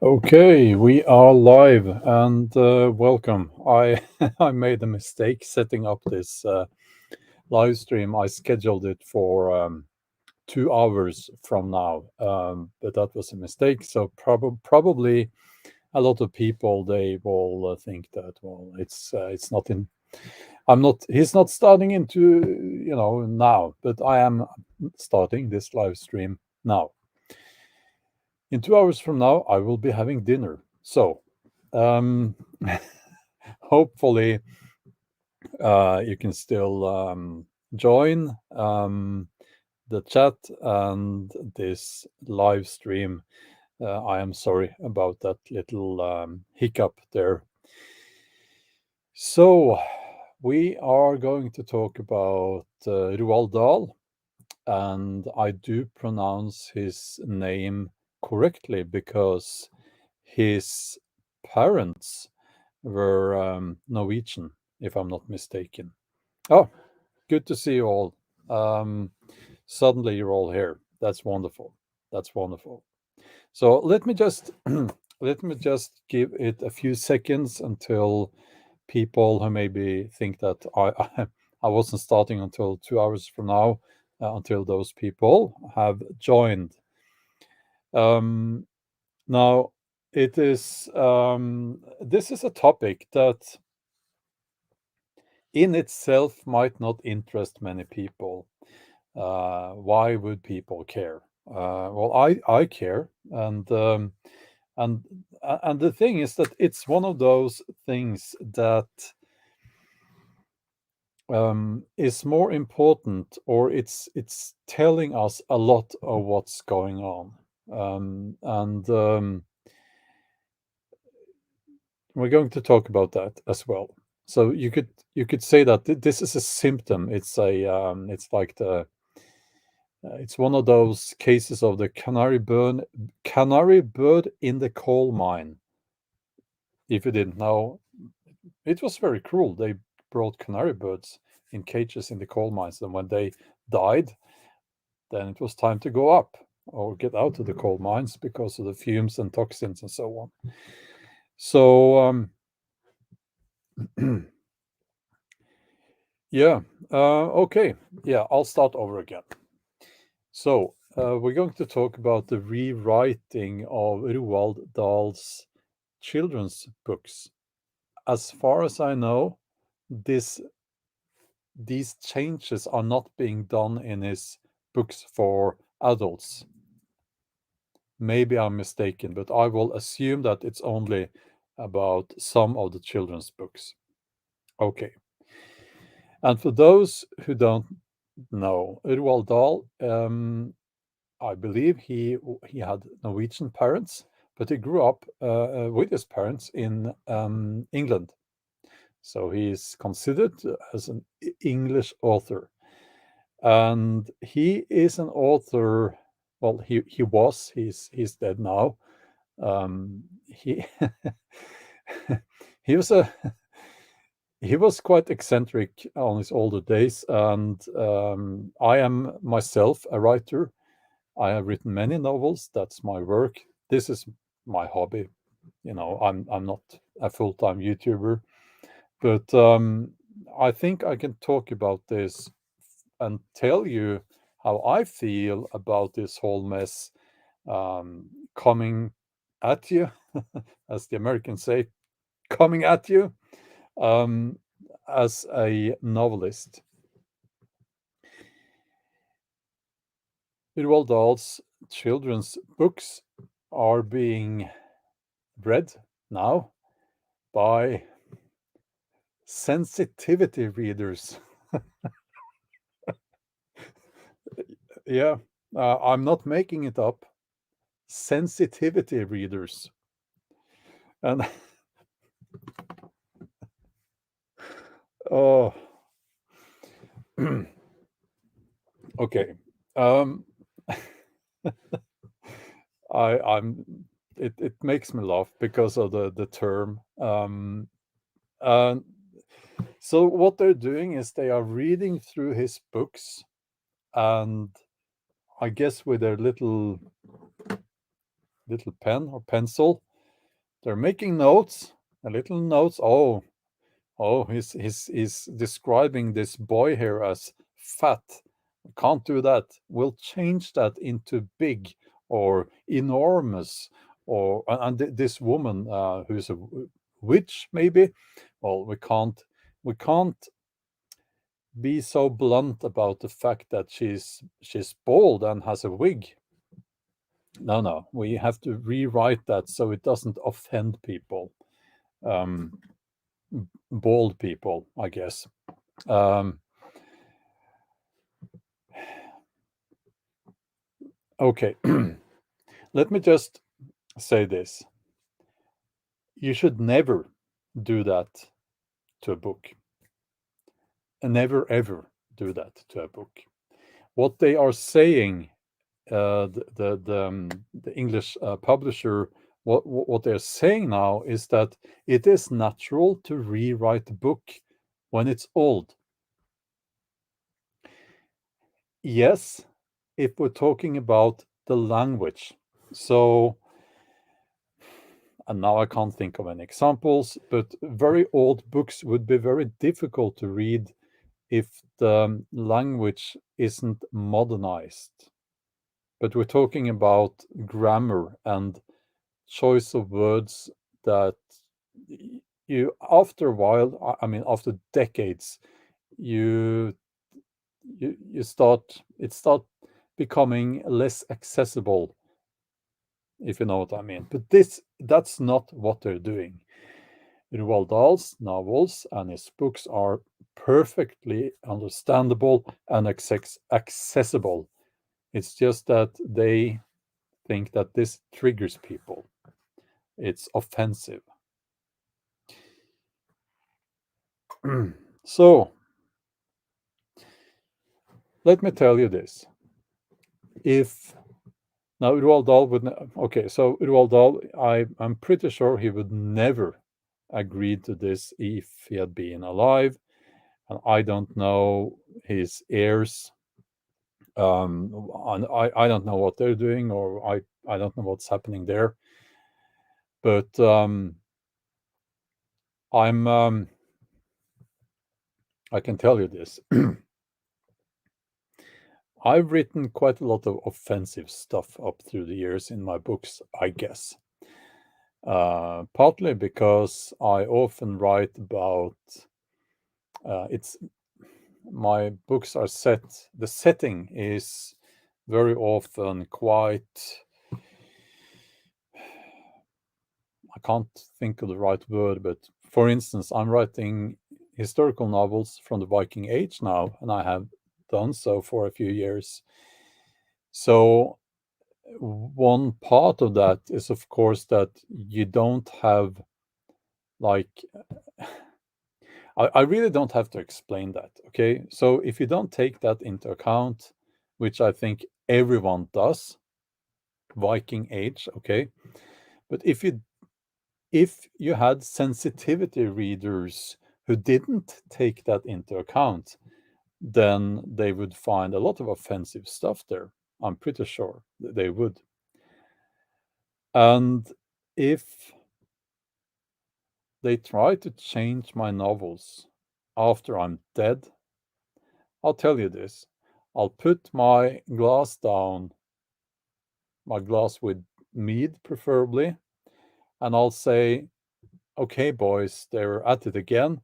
Okay, we are live and welcome. I I made a mistake setting up this live stream. I scheduled it for 2 hours from now, but that was a mistake. So probably a lot of people they will think that it's not in. I'm not. He's not starting into now, but I am starting this live stream now. In 2 hours from now, I will be having dinner. So, um, hopefully, you can still join the chat and this live stream. I am sorry about that little hiccup there. So, we are going to talk about Roald Dahl, and I do pronounce his name correctly because his parents were Norwegian, if I'm not mistaken. Oh, good to see you all. Um, Suddenly you're all here. That's wonderful. That's wonderful. So let me just let me just give it a few seconds until people who maybe think that I wasn't starting until 2 hours from now, until those people have joined. Um, Now, it is this is a topic that in itself might not interest many people. Why would people care? Well, I care, and and the thing is that it's one of those things that is more important, or it's telling us a lot of what's going on, and we're going to talk about that as well. So you could say that this is a symptom. It's like the it's one of those cases of the canary bird in the coal mine. If you didn't know, it was very cruel. They brought canary birds in cages in the coal mines, and when they died, then it was time to go up or get out of the coal mines because of the fumes and toxins and so on. So yeah, okay, yeah, I'll start over again. So we're going to talk about the rewriting of Roald Dahl's children's books. As far as I know, this these changes are not being done in his books for adults. Maybe I'm mistaken, but I will assume that it's only about some of the children's books. Okay. And for those who don't know, Roald Dahl, I believe he had Norwegian parents, but he grew up with his parents in England. So he is considered as an English author. And he is an author. Well, he was. He's dead now. He he was a he was quite eccentric on his older days, and I am myself a writer. I have written many novels. That's my work. This is my hobby. I'm not a full-time YouTuber, but I think I can talk about this and tell you how I feel about this whole mess coming at you, as the Americans say, coming at you um, as a novelist. Roald Dahl's children's books are being read now by sensitivity readers. Yeah, I'm not making it up. Sensitivity readers. And oh, okay. Um, I'm. It makes me laugh because of the term. And so what they're doing is they are reading through his books, and I guess with their little pen or pencil, They're making notes, a little notes. Oh, he's describing this boy here as fat. Can't do that. We'll change that into big or enormous, or and this woman who's a witch maybe. Well, we can't be so blunt about the fact that she's bald and has a wig. No, we have to rewrite that so it doesn't offend people. Um, Bald people, I guess. Um, okay, let me just say this. You should never do that to a book. And never ever do that to a book. What they are saying, the English publisher, what they're saying now is that it is natural to rewrite the book when it's old. Yes, if we're talking about the language. So, and now I can't think of any examples, but very old books would be very difficult to read if the language isn't modernized. But we're talking about grammar and choice of words that you, after a while, I mean, after decades, you you start becoming less accessible, if you know what I mean. But that's not what they're doing. Roald Dahl's novels and his books are perfectly understandable and accessible. It's just that they think that this triggers people. It's offensive. So, let me tell you this. If now Roald Dahl would, okay, so Roald Dahl, I'm pretty sure he would never agree to this if he had been alive. And I don't know his heirs. And I don't know what they're doing, or I don't know what's happening there. But I'm I can tell you this. I've written quite a lot of offensive stuff up through the years in my books, I guess. Partly because I often write about it's my books are set, the setting is very often quite, I can't think of the right word, but for instance, I'm writing historical novels from the Viking Age now, and I have done so for a few years. So one part of that is, of course, that you don't have like I really don't have to explain that. Okay, so if you don't take that into account, which I think everyone does, Viking Age, okay, but if you had sensitivity readers who didn't take that into account, then they would find a lot of offensive stuff there. I'm pretty sure they would. And if they try to change my novels after I'm dead, I'll tell you this. I'll put my glass down, my glass with mead preferably, and I'll say, okay, boys, they're at it again.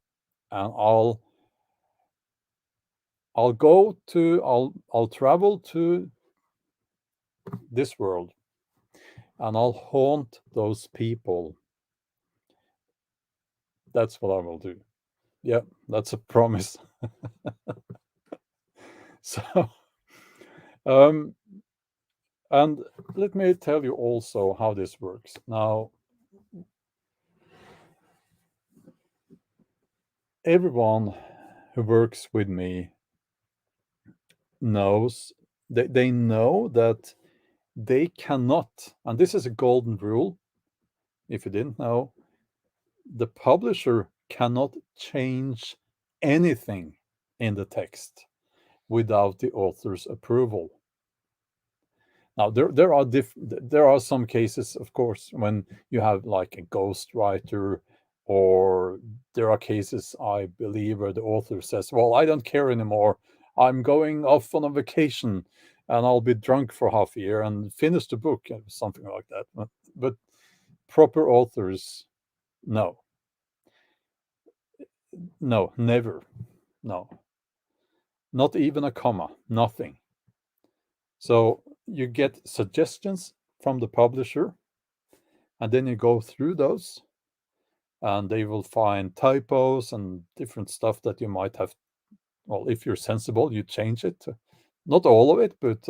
And I'll travel to this world and I'll haunt those people. That's what I will do. Yeah, that's a promise. So, um, and let me tell you also how this works. Now, everyone who works with me knows, they know that they cannot, and this is a golden rule, if you didn't know, the publisher cannot change anything in the text without the author's approval. Now there are some cases, of course, when you have like a ghost writer, or there are cases, I believe, where the author says, "Well, I don't care anymore. I'm going off on a vacation, and I'll be drunk for half a year and finish the book," something like that. But proper authors, no, no, never, no, not even a comma, nothing. So you get suggestions from the publisher, and then you go through those, and they will find typos and different stuff that you might have. Well, if you're sensible, you change it. Not all of it, but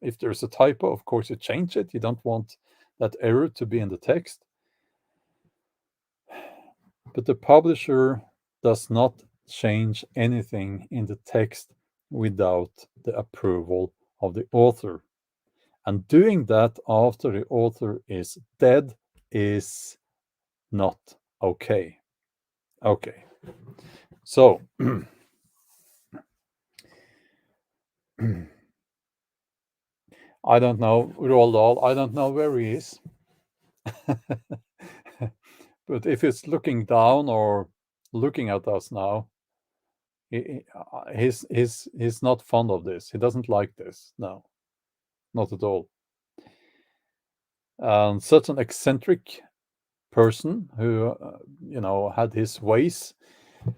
if there's a typo, of course, you change it. You don't want that error to be in the text. But the publisher does not change anything in the text without the approval of the author. And doing that after the author is dead is not okay. Okay. So I don't know Roald Dahl. I don't know where he is. But if it's looking down or looking at us now, he's not fond of this. He doesn't like this. No, not at all. Such an eccentric person who, had his ways.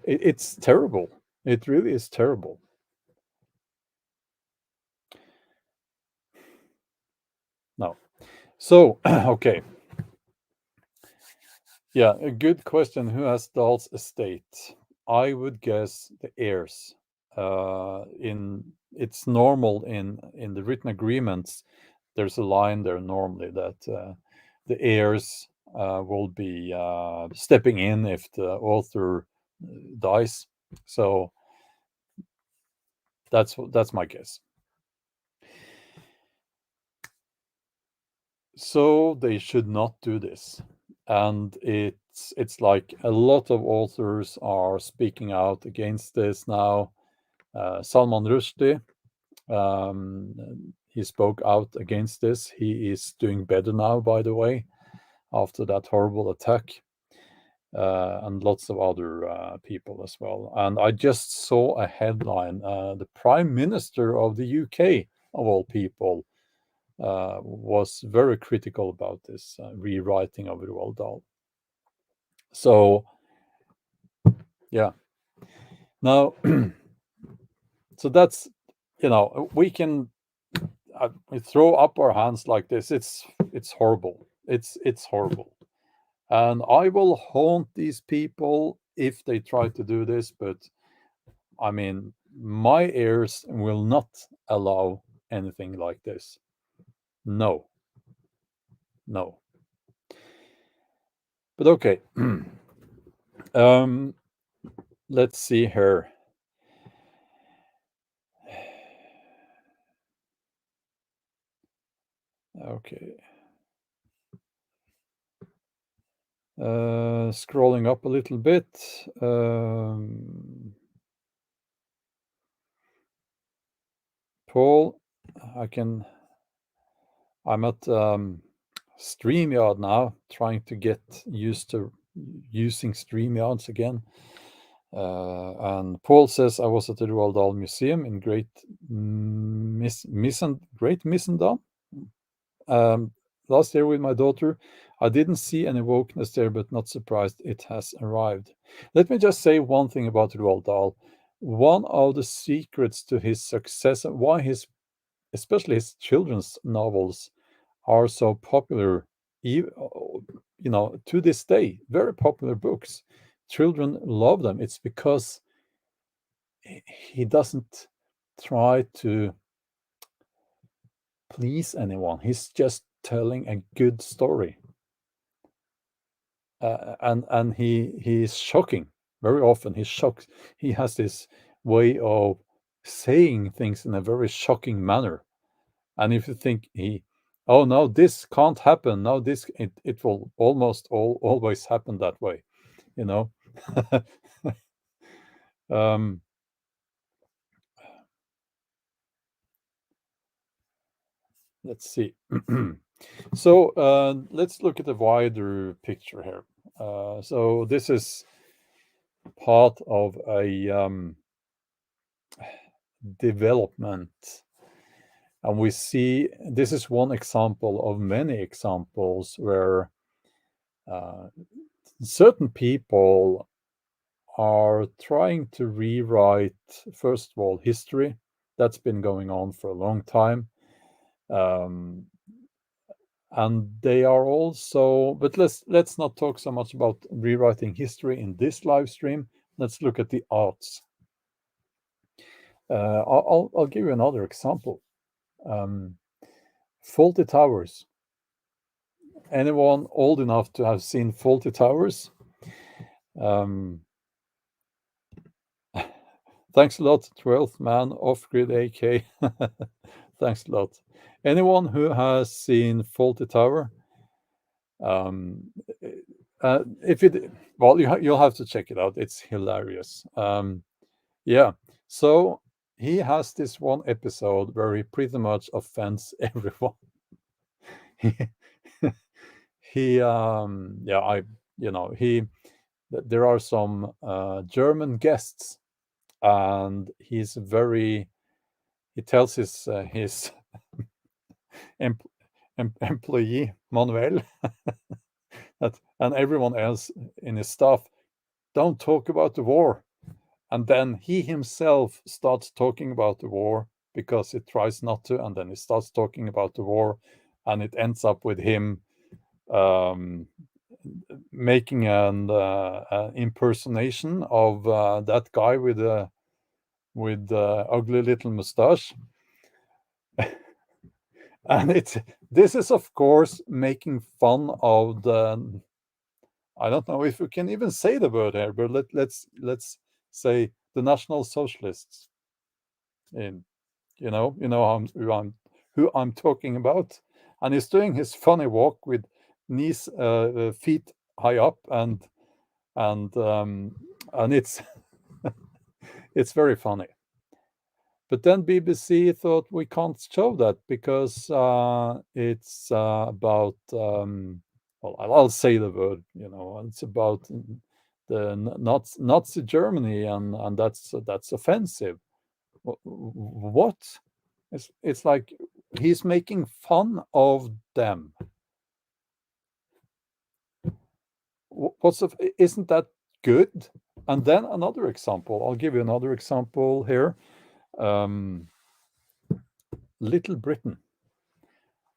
It's terrible. It really is terrible. No. So, okay. Yeah, a good question. Who has Dahl's estate? I would guess the heirs. It's normal in the written agreements. There's a line there normally that the heirs will be stepping in if the author dies. So that's my guess. So they should not do this. And it's like a lot of authors are speaking out against this now. Salman Rushdie, he spoke out against this. He is doing better now, by the way, after that horrible attack, and lots of other people as well. And I just saw a headline: the Prime Minister of the UK, of all people, was very critical about this rewriting of Roald Dahl. So, yeah. Now, so that's, we can we throw up our hands like this. It's horrible. It's horrible, and I will haunt these people if they try to do this. But I mean, my ears will not allow anything like this. No, no. But okay. Let's see here. Okay. Scrolling up a little bit. Paul, I'm at StreamYard now, trying to get used to using StreamYards again. And Paul says, I was at the Roald Dahl Museum in Great Missendam last year with my daughter. I didn't see any wokeness there, but not surprised it has arrived. Let me just say one thing about Roald Dahl. One of the secrets to his success, and why especially his children's novels are so popular, to this day, very popular books. Children love them. It's because he doesn't try to please anyone. He's just telling a good story. And he's shocking. Very often he's shocked. He has this way of saying things in a very shocking manner. And if you think oh no, this can't happen. No, it will always happen that way, you know. um, let's see. So let's look at the wider picture here. So this is part of a development, and we see this is one example of many examples where certain people are trying to rewrite, first of all, history. That's been going on for a long time. Um, and they are also, but let's not talk so much about rewriting history in this live stream. Let's look at the arts. I'll give you another example. Faulty Towers. Anyone old enough to have seen Faulty Towers? Thanks a lot, 12th man off-grid AK. Thanks a lot. Anyone who has seen Faulty Tower? If it, well, you'll have to check it out. It's hilarious. Yeah. So he has this one episode where he pretty much offends everyone. Yeah, there are some German guests, and he tells his employee Manuel and everyone else in his staff, don't talk about the war. And then he himself starts talking about the war because he tries not to, and then he starts talking about the war, and it ends up with him making an impersonation of that guy with the ugly little mustache. And this is of course making fun of the, I don't know if we can even say the word here, but let's say the National Socialists. In who I'm talking about, and he's doing his funny walk with knees, feet high up, and it's it's very funny. But then BBC thought we can't show that because it's about well, I'll say the word. It's about the Nazi Germany, and that's offensive. What? It's like he's making fun of them. Isn't that good? And then another example. I'll give you another example here. Little Britain.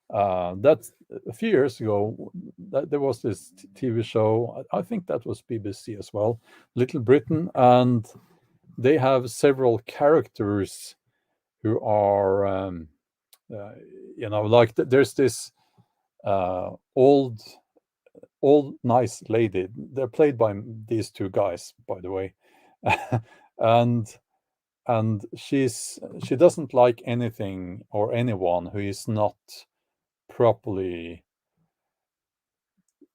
That's a few years ago. There was this TV show. I think that was BBC as well. Little Britain, and they have several characters who are, like there's this old nice lady. They're played by these two guys, by the way. and she doesn't like anything or anyone who is not properly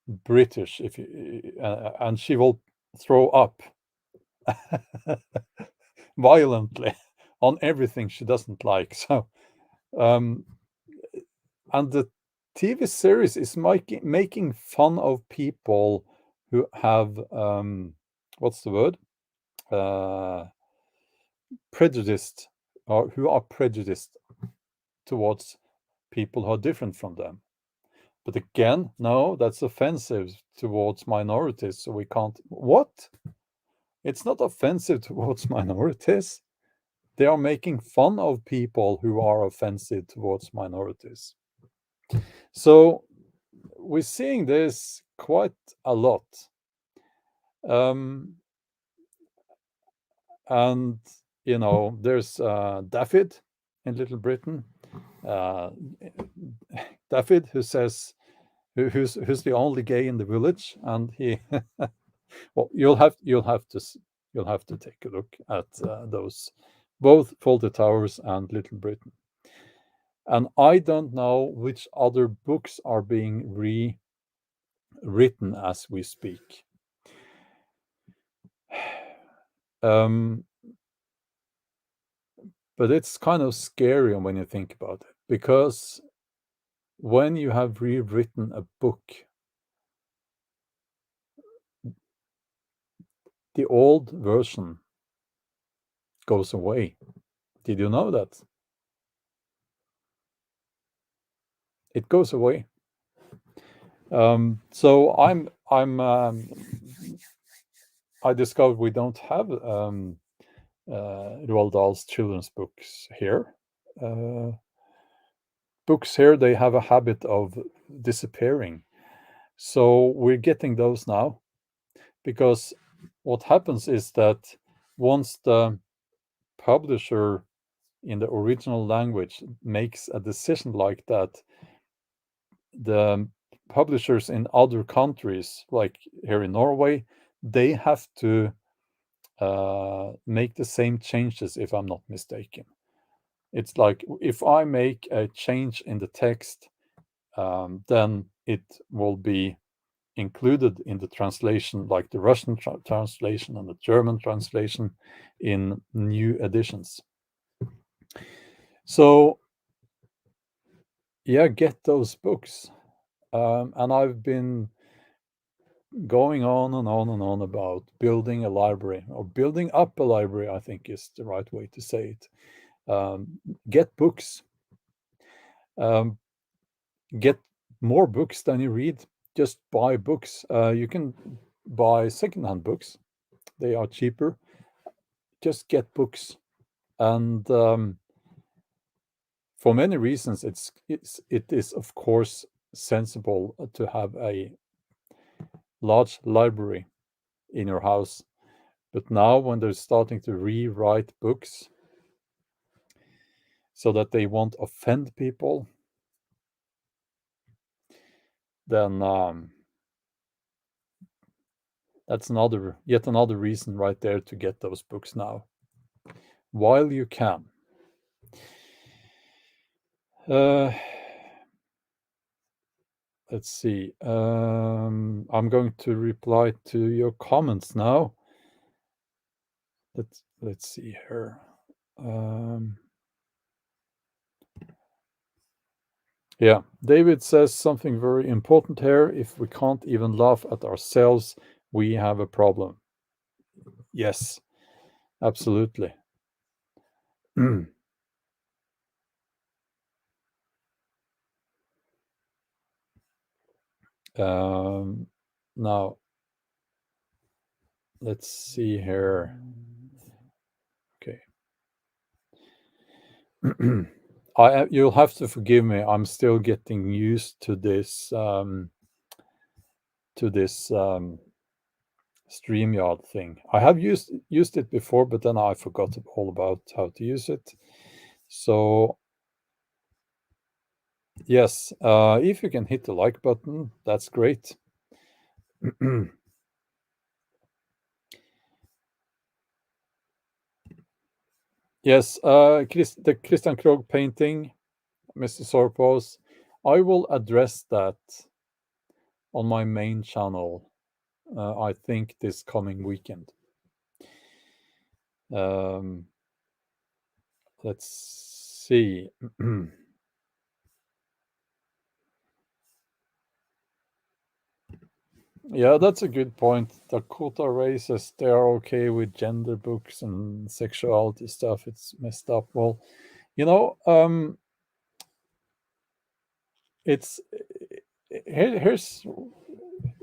British, if you and she will throw up violently on everything she doesn't like. So and the TV series is making fun of people who have what's the word? Prejudiced, or who are prejudiced towards people who are different from them. But again, no, that's offensive towards minorities. So we can't. What? It's not offensive towards minorities. They are making fun of people who are offensive towards minorities. So we're seeing this quite a lot. And there's David in Little Britain. David, who says, who's the only gay in the village, and he, well, you'll have to take a look at those, both Fawlty Towers and Little Britain. And I don't know which other books are being rewritten as we speak. But it's kind of scary when you think about it, because when you have rewritten a book, the old version goes away. Did you know that? It goes away. So I discovered we don't have Roald Dahl's children's books here. Books here, they have a habit of disappearing. So we're getting those now, because what happens is that once the publisher in the original language makes a decision like that, the publishers in other countries, like here in Norway, they have to make the same changes, if I'm not mistaken. It's like if I make a change in the text, then it will be included in the translation, like the Russian translation and the German translation in new editions. So, yeah, get those books. And I've been going on and on and on about building a library, or building up a library, I think is the right way to say it. Get books. Um, get more books than you read. Just buy books. You can buy secondhand books. They are cheaper. Just get books. And for many reasons, it is of course sensible to have a large library in your house. But now, when they're starting to rewrite books so that they won't offend people, then that's yet another reason right there to get those books now, while you can. Let's see. I'm going to reply to your comments now. Let's see here. Yeah, David says something very important here. If we can't even laugh at ourselves, we have a problem. Yes, absolutely. Now, let's see here. Okay. You'll have to forgive me. I'm still getting used to this StreamYard thing. I have used it before, but then I forgot all about how to use it. So yes, if you can hit the like button, that's great. Yes, the Christian Krog painting, Mr. Sorpos, I will address that on my main channel, I think this coming weekend. Let's see. Yeah, that's a good point. Dakota races, they are okay with gender books and sexuality stuff. It's messed up. Well, it's here's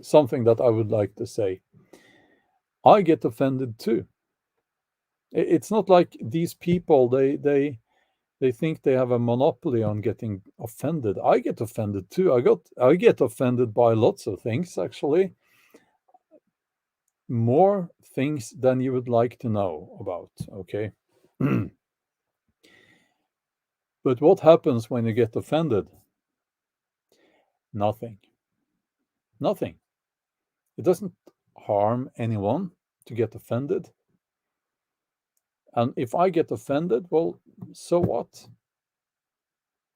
something that I would like to say. I get offended too. It's not like these people, they think they have a monopoly on getting offended. I get offended too. I get offended by lots of things, actually. More things than you would like to know about, okay? But what happens when you get offended? Nothing. Nothing. It doesn't harm anyone to get offended. And if I get offended, well, so what?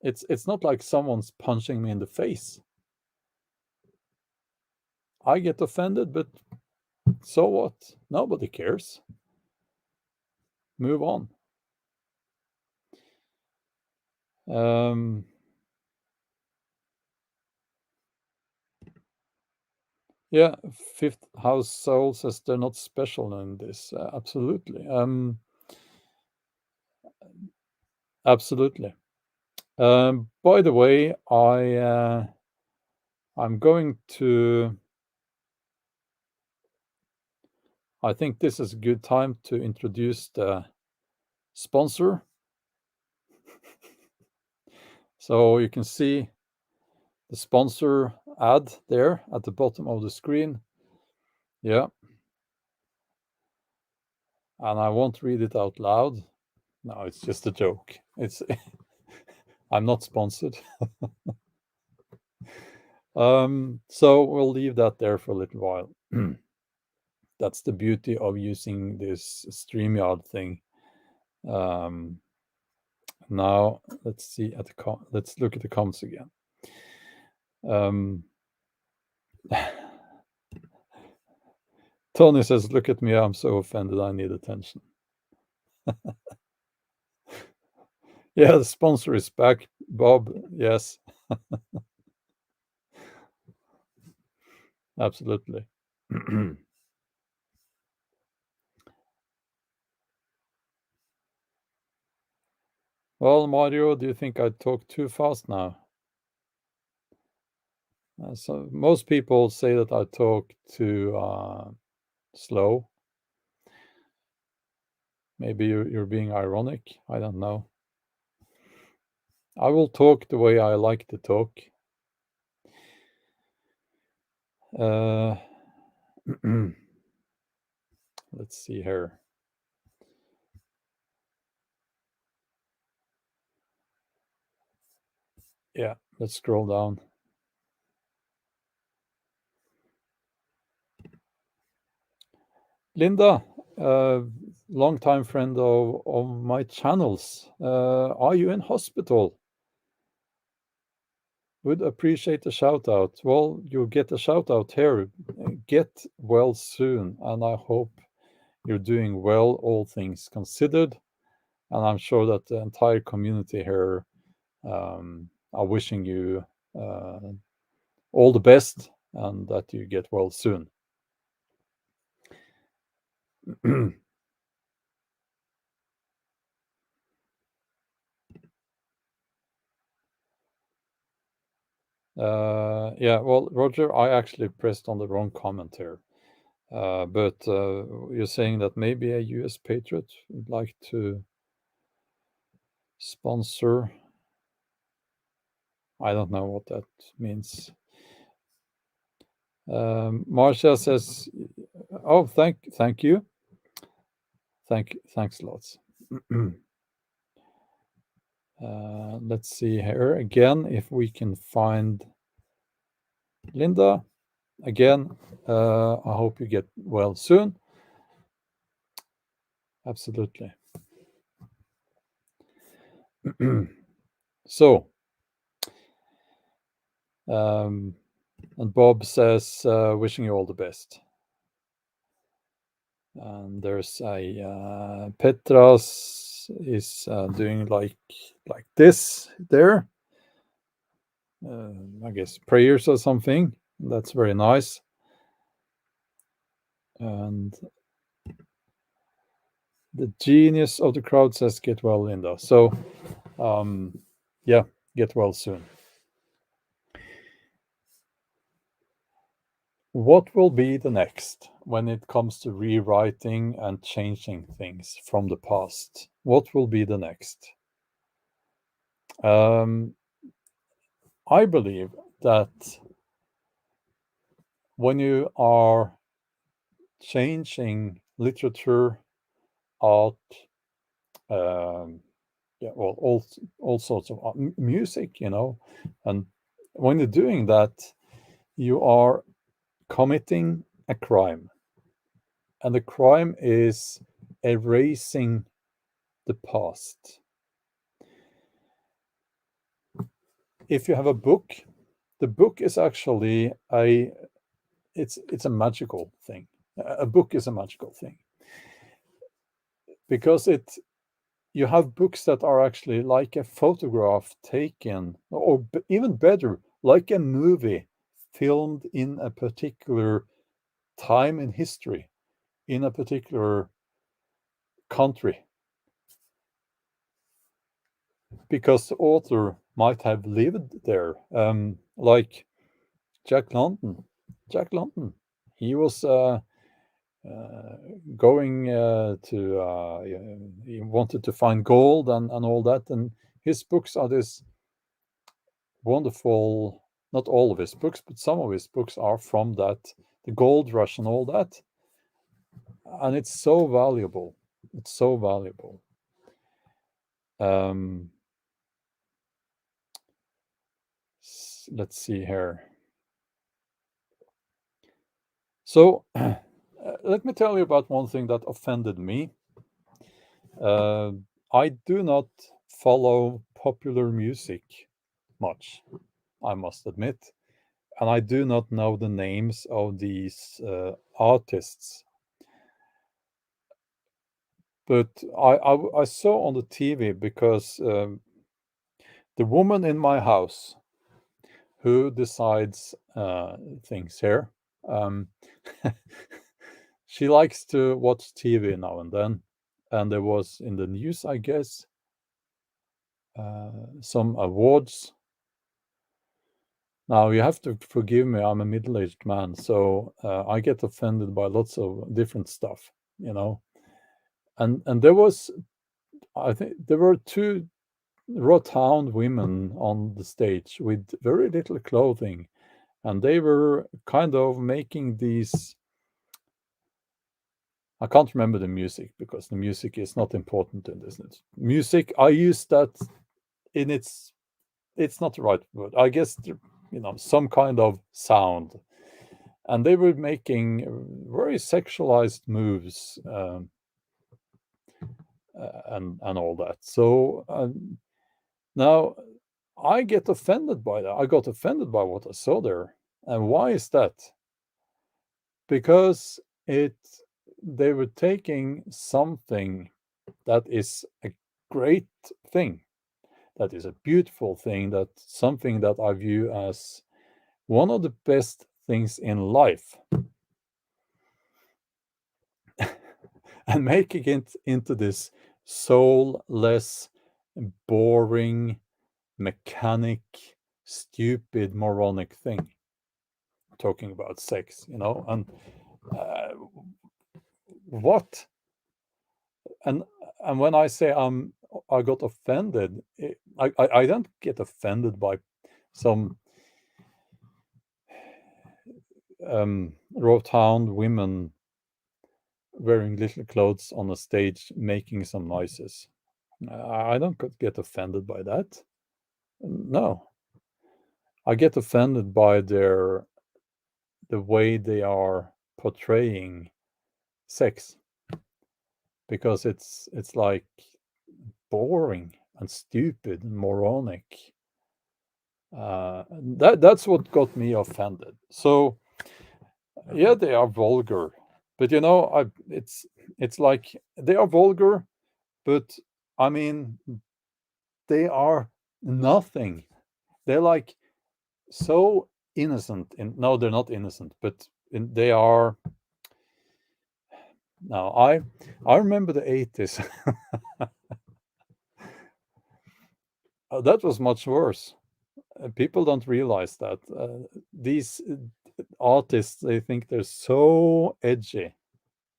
It's not like someone's punching me in the face. I get offended, but so what? Nobody cares. Move on. Yeah, Fifth House Soul says they're not special in this. Absolutely. Absolutely. By the way, I'm going to. I think this is a good time to introduce the sponsor. So you can see the sponsor ad there at the bottom of the screen. Yeah. And I won't read it out loud. No, it's just a joke. It's I'm not sponsored. So we'll leave that there for a little while. That's the beauty of using this StreamYard thing. Now let's see at the let's look at the comments again. Tony says, "Look at me, I'm so offended. I need attention." Yeah, the sponsor is back, Bob. Yes, absolutely. Well, Mario, do you think I talk too fast now? So most people say that I talk too slow. Maybe you're being ironic. I don't know. I will talk the way I like to talk. Uh, let's see here. Yeah, let's scroll down. Linda, longtime friend of my channels. Are you in hospital? Would appreciate a shout out. Well, you'll get a shout out here. Get well soon, and I hope you're doing well, all things considered. And I'm sure that the entire community here are wishing you uh, all the best and that you get well soon. Yeah, well, Roger, I actually pressed on the wrong comment here. But you're saying that maybe a US Patriot would like to sponsor. I don't know what that means. Marcia says, "Oh, thank you, thanks lots." Let's see here again if we can find Linda. Again, I hope you get well soon. Absolutely. So, and Bob says, wishing you all the best. And there's a Petras is doing like this there. I guess prayers or something. That's very nice. And the genius of the crowd says, "Get well, Linda." So, yeah, get well soon. What will be the next when it comes to rewriting and changing things from the past? What will be the next? I believe that when you are changing literature, art, yeah, well, all sorts of music, and when you're doing that, you are committing a crime, and the crime is erasing the past. If you have a book, the book is actually it's a magical thing. A book is a magical thing because you have books that are actually like a photograph taken, or even better, like a movie filmed in a particular time in history, in a particular country, because the author might have lived there. Like Jack London. Jack London. He was going to, he wanted to find gold and all that. And his books are this wonderful, not all of his books, but some of his books are from that, the gold rush and all that. And it's so valuable. It's so valuable. Let's see here. So let me tell you about one thing that offended me. I do not follow popular music much, I must admit, and I do not know the names of these artists. But I saw on the TV because the woman in my house who decides things here, she likes to watch TV now and then, and there was in the news, I guess, some awards. Now you have to forgive me, I'm a middle-aged man, so I get offended by lots of different stuff, you know. And there was, I think there were two rotund women on the stage with very little clothing, and they were kind of making these. I can't remember the music because the music is not important in this. Music, I use that in it's not the right word. I guess, you know, some kind of sound. And they were making very sexualized moves and all that. So now I get offended by that. I got offended by what I saw there. And why is that? Because they were taking something that is a great thing, that is a beautiful thing, that something that I view as one of the best things in life, and making it into this soulless, boring, mechanic, stupid, moronic thing. Talking about sex, you know, and what? And when I say I got offended, I don't get offended by some rotund women wearing little clothes on a stage making some noises. I don't get offended by that. No. I get offended by the way they are portraying sex, because it's like boring and stupid and moronic. That's what got me offended. So yeah, they are vulgar, but you know, it's like they are vulgar, but I mean, they are nothing. They're like so innocent. No, they're not innocent, but they are. Now I remember the 80s. That was much worse. People don't realize that these artists, they think they're so edgy.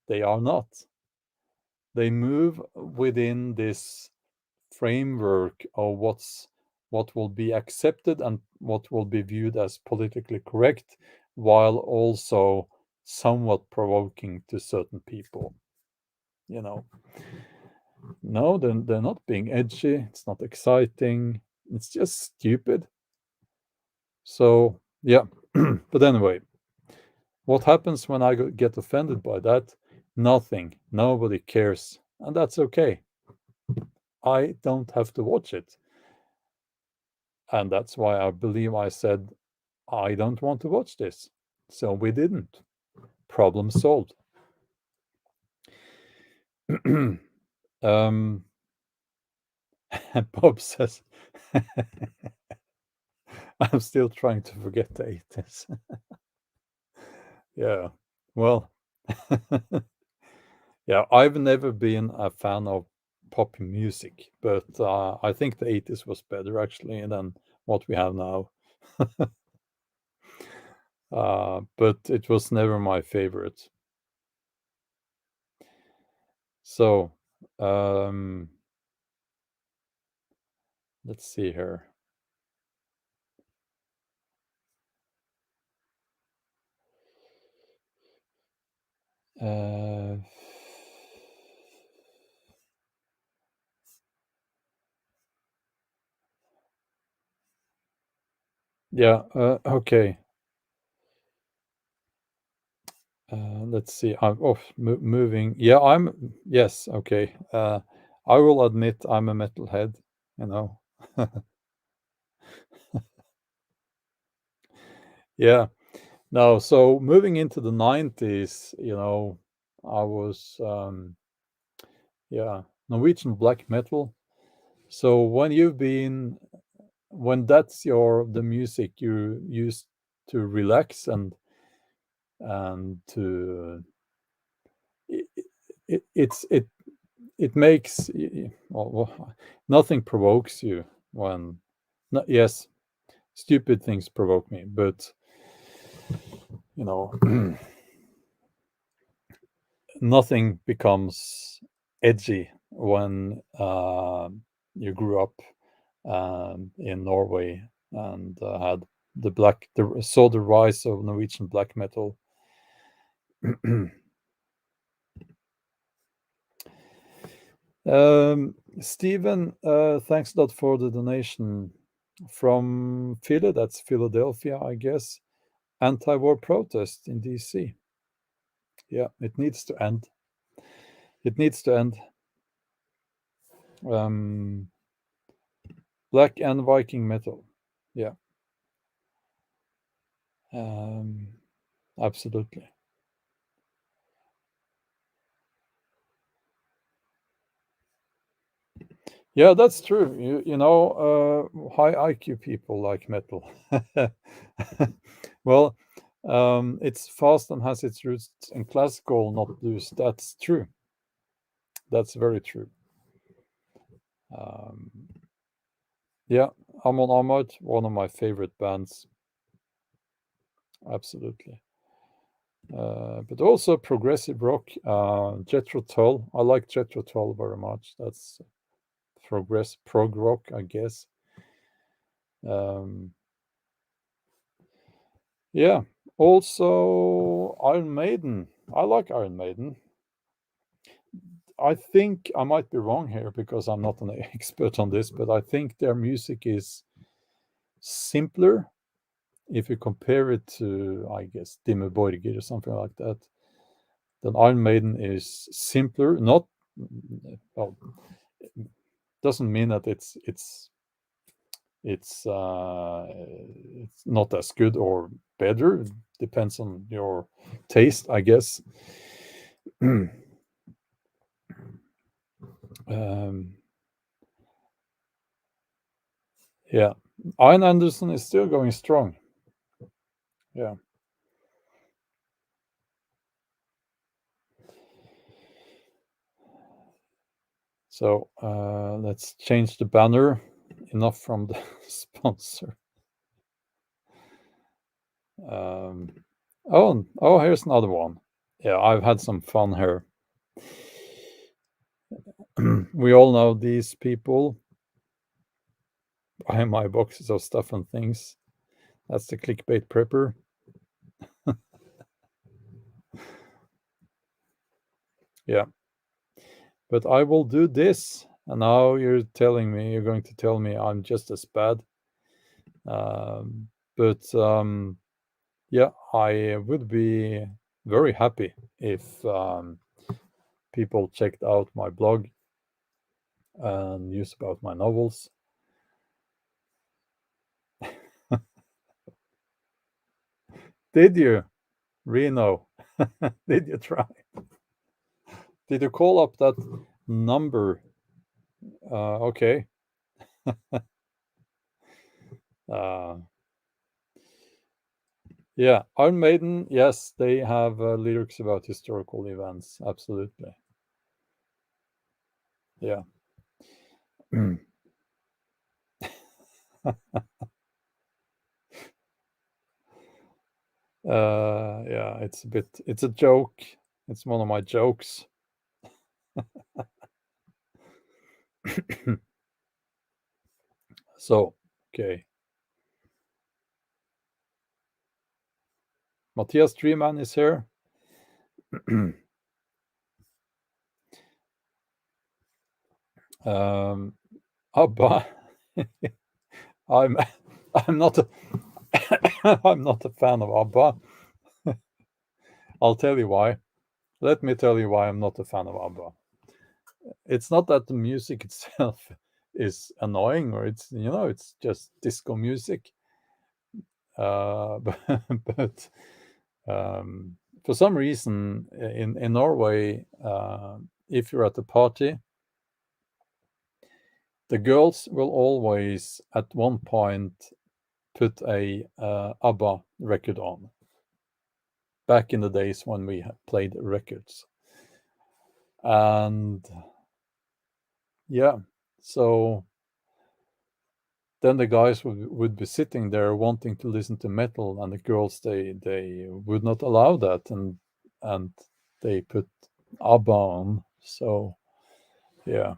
They are not. They move within this framework of what will be accepted and what will be viewed as politically correct, while also somewhat provoking to certain people. You know, no, they're not being edgy. It's not exciting. It's just stupid. So yeah, but anyway, what happens when I get offended by that? Nothing. Nobody cares, and that's okay. I don't have to watch it. And that's why I believe I said, I don't want to watch this. So we didn't. Problem solved. Bob says, I'm still trying to forget the 80s. Yeah. Well, yeah, I've never been a fan of pop music, but I think the 80s was better actually than what we have now. But it was never my favorite. So, um, let's see here. Uh, yeah, okay. Let's see. I'm off moving. Yeah, yes, okay. I will admit I'm a metalhead, you know. Yeah. No, so moving into the 90s, I was, yeah, Norwegian black metal. So when that's the music you use to relax and to it it it's it makes nothing provokes you when no, yes, stupid things provoke me, but you know nothing becomes edgy when you grew up in Norway and had saw the rise of Norwegian black metal. Stephen, thanks a lot for the donation from Philly. That's Philadelphia, I guess. Anti-war protest in DC. Yeah, it needs to end. It needs to end. Um, Black and Viking metal. Yeah, um, absolutely. Yeah, that's true. High IQ people like metal. Well, it's fast and has its roots in classical, not blues. That's true. That's very true. Um, yeah, Amon Ahmad, one of my favorite bands. Absolutely. But also progressive rock. Jethro Tull. I like Jethro Tull very much. That's prog rock, I guess. Um, yeah. Also, Iron Maiden. I like Iron Maiden. I think I might be wrong here because I'm not an expert on this, but I think their music is simpler if you compare it to, I guess, Dimmu Borgir or something like that. Then Iron Maiden is simpler. Not well, doesn't mean that it's not as good or better. It depends on your taste, I guess. um, yeah, Ian Anderson is still going strong. Yeah. So let's change the banner. Enough from the sponsor. Um, oh, here's another one. Yeah, I've had some fun here. We all know these people. Buy my boxes of stuff and things. That's the clickbait prepper. Yeah, but I will do this. And now you're going to tell me I'm just as bad. But yeah, I would be very happy if people checked out my blog and news about my novels. Did you, Reno? Did you try? Did you call up that number? Okay. Uh, Yeah, Iron Maiden, yes, they have lyrics about historical events. Absolutely. Yeah. Yeah, it's a joke. It's one of my jokes. So, okay. Matthias Treeman is here. Abba. I'm I'm not a I'm not a fan of ABBA. I'll tell you why. Let me tell you why I'm not a fan of ABBA. It's not that the music itself is annoying, or it's just disco music. But, but for some reason in Norway, if you're at a party, the girls will always at one point put a ABBA record on. Back in the days when we played records, and yeah, so then the guys would be sitting there wanting to listen to metal, and the girls they would not allow that, and they put ABBA on. So yeah.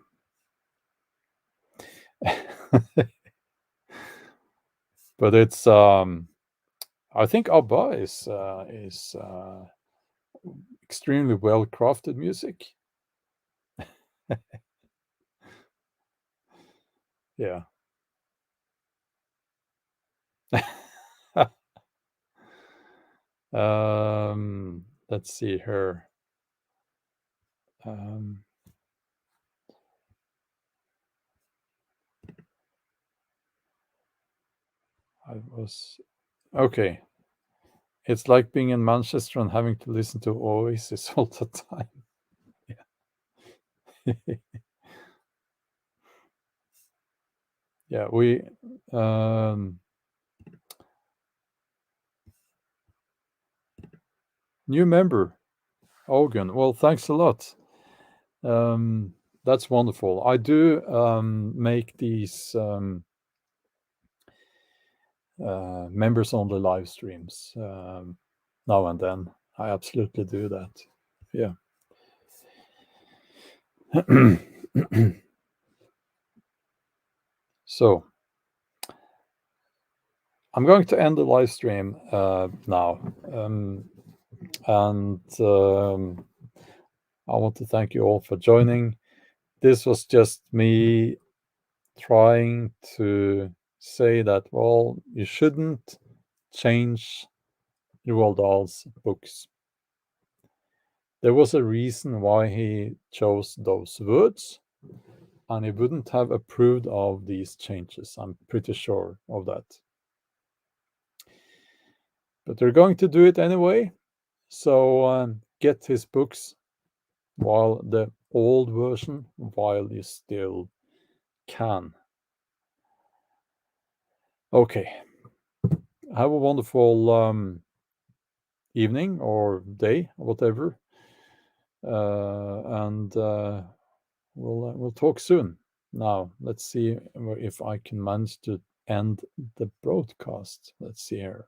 But it's I think ABBA is extremely well crafted music. Yeah. Let's see here. Um, I was okay. It's like being in Manchester and having to listen to Oasis all the time. Yeah, yeah. We new member Ogun. Well, thanks a lot. That's wonderful. I do make these members only live streams now and then. I absolutely do that. Yeah. So I'm going to end the live stream now. And I want to thank you all for joining. This was just me trying to say that, well, you shouldn't change Roald Dahl's books. There was a reason why he chose those words, and he wouldn't have approved of these changes. I'm pretty sure of that. But they're going to do it anyway. So get his books while the old version while you still can. Okay. Have a wonderful evening or day or whatever. And we'll talk soon. Now, let's see if I can manage to end the broadcast. Let's see here.